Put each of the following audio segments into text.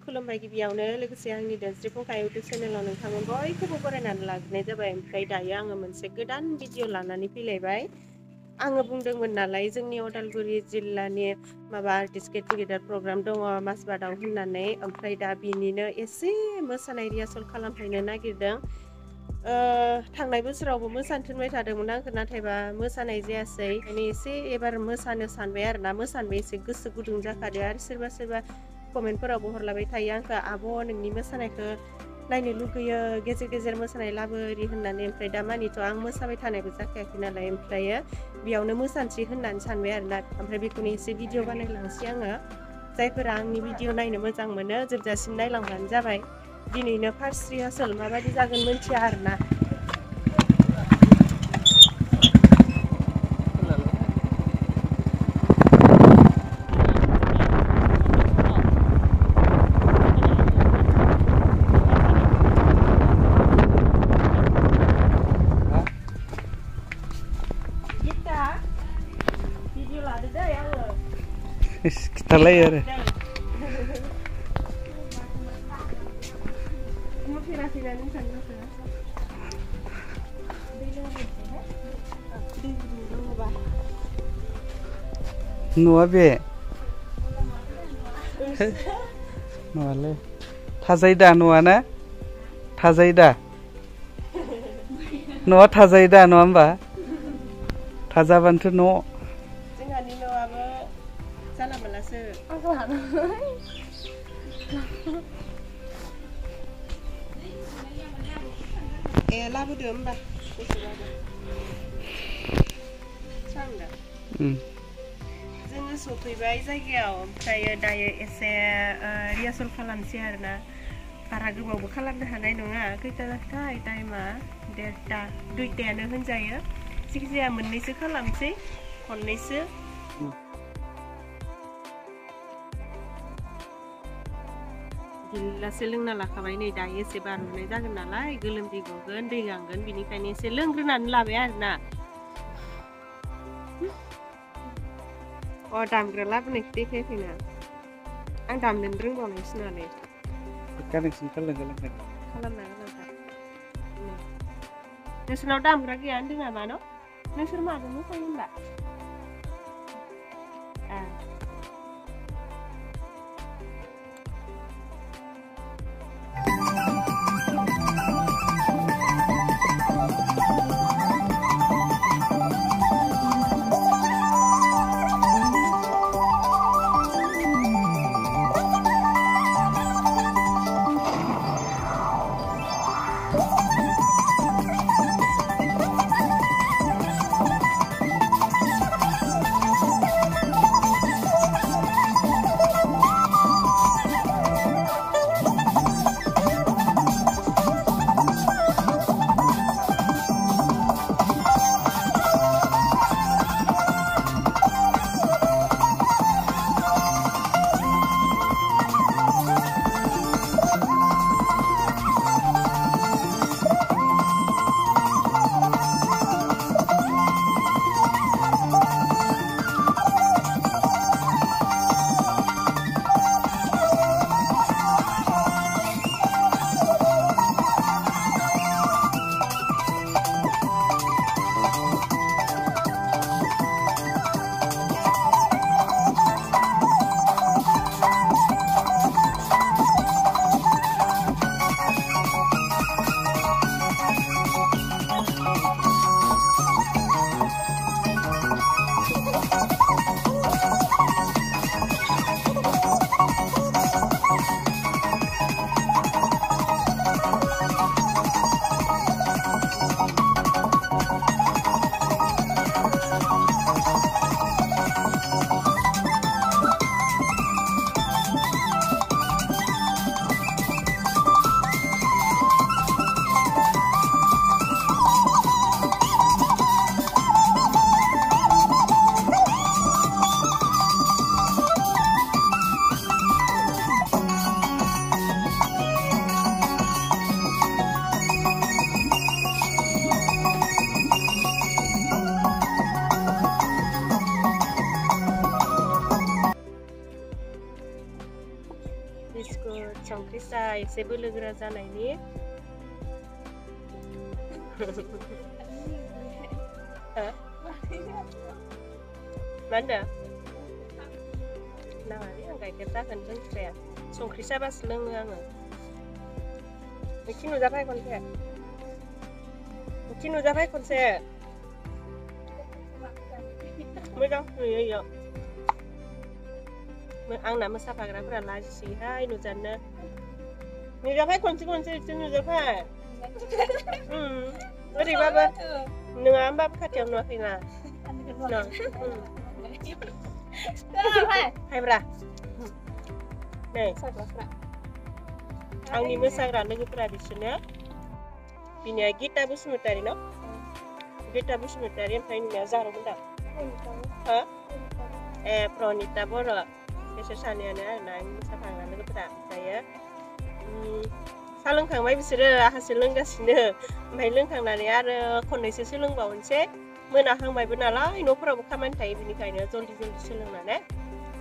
खुलुमबाय गिबियावनो लोगोसे आंनि दोनस्रि फुंखा इउटुब चेनेलाव नोंथांमोन बयखौबो बरायनानै लाग्रोनाय जाबाय। ओमफ्राय दायो आङो मोनसे गोदान भिडिअ लानानै फैलायबाय। आङो बुंदोंमोन नालाय जोंनि उदालगुरि जिल्लानि माबा आर्टिस्ट गेट टुगेदार प्रग्राम दङ माजबाटआव होननानै, ओमफ्राय दा बिनिनो एसे मोसानाय रिहार्सेल खालामफैनो नागिरदों। थांनाय बोसोरावबो मोसानो थिनबाय थादोंमोन आंखौ, नाथायबा मोसानाय जायासै। ओंखायनो एसे एबार मोसानो सानबाय आरोना, मोसानोबो एसे गोसो गुदुं जाखादो। आरो सोरबा सोरबा कमेन्टफोरावबो हरलाबाय थायो आंखौ, आब' नोंनि मोसानायखौ नायनो लुगैयो, गेजेर गेजेर मोसानाय लाबो ओरि होननानै। ओमफ्राय दा मानिथ' आं मोसाबाय थानायबो जाखायाखै नालाय, ओमफ्रायो बेयावनो मोसानोसै होननानै सानबाय आरोना। ओमफ्राय बेखौनो एसे भिडिअ बानायलांसै आङो। जायफोरा आंनि भिडिअ नायनो मोजां मोनो जोबजासिम नायलांबानो जाबाय। दिनैनो फार्स्ट रिहार्सेल, माबायदि जागोन मोनथिया आरोना। भिडिअ लादो दै आङो खिथालायो आरो नुफेराखैना नोंथांखौ नुवा बे नुवालै थाजायो दा नुवाना थाजायो दा न'आ थाजायो दा नङा होमबा थाजाबानोथ' न' जोंहानि न'आबो जाला मालासो लाबोदो होमबा जोङो सफैबाय जायगायाव। ओमफ्राय दायो एसे रिहार्सेल खालामसै आरोना। बारा गोबावबो खालामनो हानाय नङा। खैथा जाखोथाय टाइमा 1:30 2टायानो होनजायो। जायखिजाया मोननैसो खालामसै, खननैसो। गिलाससे लोंना लाखाबाय, नै दायो एसे बारनाय जागोन नालाय, गोलोमदै गगोन, दै गांगोन, बिनिखायनो एसे लोंग्रोनानै लाबाय आरोना। दामग्रा लाबोनायखौ देखायाखैना आं, दामनोनो रोंबावनायसो नालाय। कानेक्सन खालामना नोंसोरनाव दामग्रा गैया होनदों नामा न'? नोंसोर माजों मोसायो होनबा? एसे बोलोगोरा जानायनि मा होनदों नाङालै आं गाइखेर दाखोन लोंखाया संख्रि साबासो लोङो आङो मिथि नुजाबाय खनसे मोजां नुयो इयाव आंना मोसाफाग्राफोरा लाजिसैहाय नुजानो नुजाबाय खनसे एसे नुजाबाय ओरैबाबो नङा होमबाबो खाथियाव नुवाखैना हायब्रा नै आंनि मोसाग्रा लोगोफोरा बिसोरनो बिनिया गिता बसुमतारी न गिता बसुमतारी ओमफ्राय नोंनिया जारौमोनदा हो ए प्रनिता बर' बिसोर सानैयानो आरोना आंनि मोसाफाग्रा लोगोफोरा ओमफ्रायो सा लोंखांबाय बिसोरो आहासो लोंगासिनो ओमफ्राय लोंखांनानै आरो खननैसो सोलोंबावनोसै मोनाहांबायबो नालाय न'फोरावबो खामानि थायो बिनिखायनो जल्दि सोलोंनानै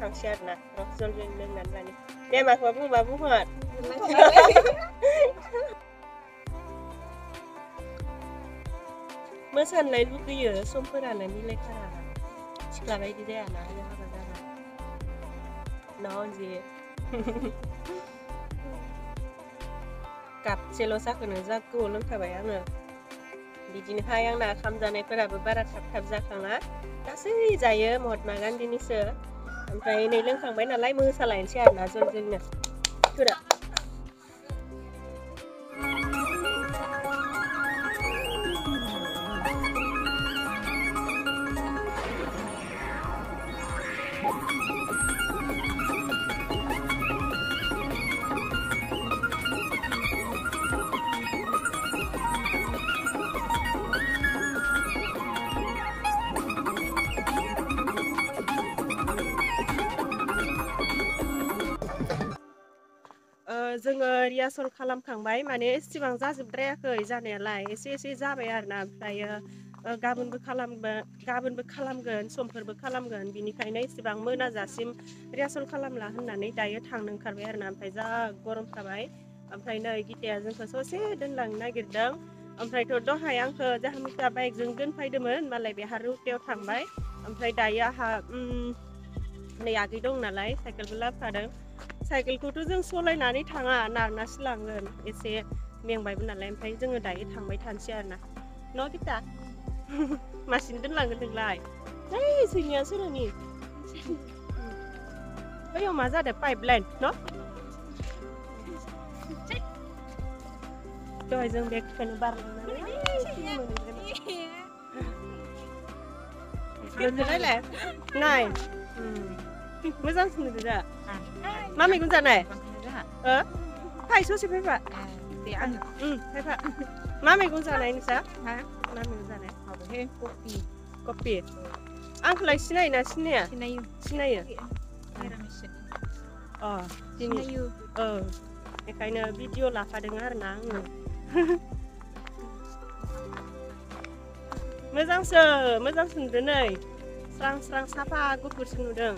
थांसै आरोना जल्दि लोंनानै लानि दे माखौबा बुंबा बुंहर मोसानोलाय लुगैयो समफोरानो मिलायथारा सिख्ला बायदि जायाना आरो हाबा जाबा न'जे कापसेल' साखोनो जा गोबाव लोंखाबाय आङो बिदिनोहाय आंना ओंखाम जानायफोराबो बारा थाब जाखाङा गासै जायो महात्मा गान्धीनिसो ओमफ्राय नै लोंखांबाय नालाय मोसालायनोसै आरोना जल्दिनो फोरा जोङो रिहार्सल खालामखांबाय माने एसेबां जाजोबद्रायाखै जानायालाय एसे जाबाय आरोना ओमफ्रायो गाबोनबो खालामगोन समफोरबो खालामगोन बिनिखायनो एसेबां मोनाजासिम रिहार्सल खालामला होननानै दायो थांनो ओंखारबाय आरोना ओमफ्राय जा गरम थाबाय ओमफ्राय नै गिताया जोंखौ ससे दोनलांनो नागिरदों ओमफ्रायथ' दहाय आंखौ जाहामिता बाइकजों दोनफैदोंमोन मालाय बेहा रुटायाव थांबाय ओमफ्राय दायो आंहा नै आगै दं नालाय साइकेलबो लाबोफादों साइकेलखौथ' जों सलायनानै थाङा नारनासो लांगोन एसे मेंबायबो नालाय ओमफ्राय जोङो दायो थांबाय थानोसै आरोना न' गिता मासिनो दोनलांगोन नोंलाय नै जोंनिया सोरनि बैयाव मा जादों पाइप लाइन न' दहाय जों बेगखौनो बारलांनानै लोगोलायलाय नाय मोजांसिन नुदों दा मा मैगं जानाय फाय ससे फैफा फैफा मा मैगं जानाय नोंसा मा मैगं जानाय कफि आंखौलाय सिनायोना सिनाया सिनायो सिनायो बेखायनो भिडिअ लाफादों आरोना आङो मोजांसो नुदों नै स्रां साफा गुफुरसो नुदों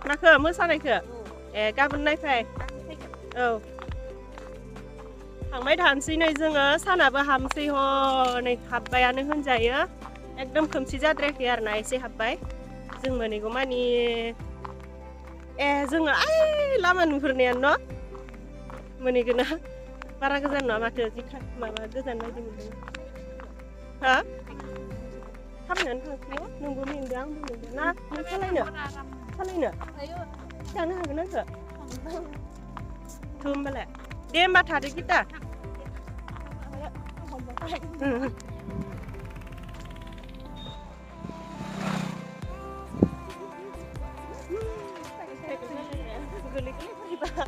माखो मोसानायखो ए गाबोन नायफाय औ थांबाय थानोसै नै जोङो सानाबो हाबसै हनै हाबबायानो होनजायो एकदम खोमसि जाद्रायाखै आरोना एसे हाबबाय जों मोनैगौ मानि जोङो लामा नुहुरनायानो न' मोनैगोना बारा गोजान नङा माथो माबा गोजान बायदि मोनदों हा थाबायनानै थांसै नोंबो मेंदों आंबो मेंदों ना नों सालायनो थांनो हागोन आंखो होमबालाय दे होमबा थादो गिता गोलैगोन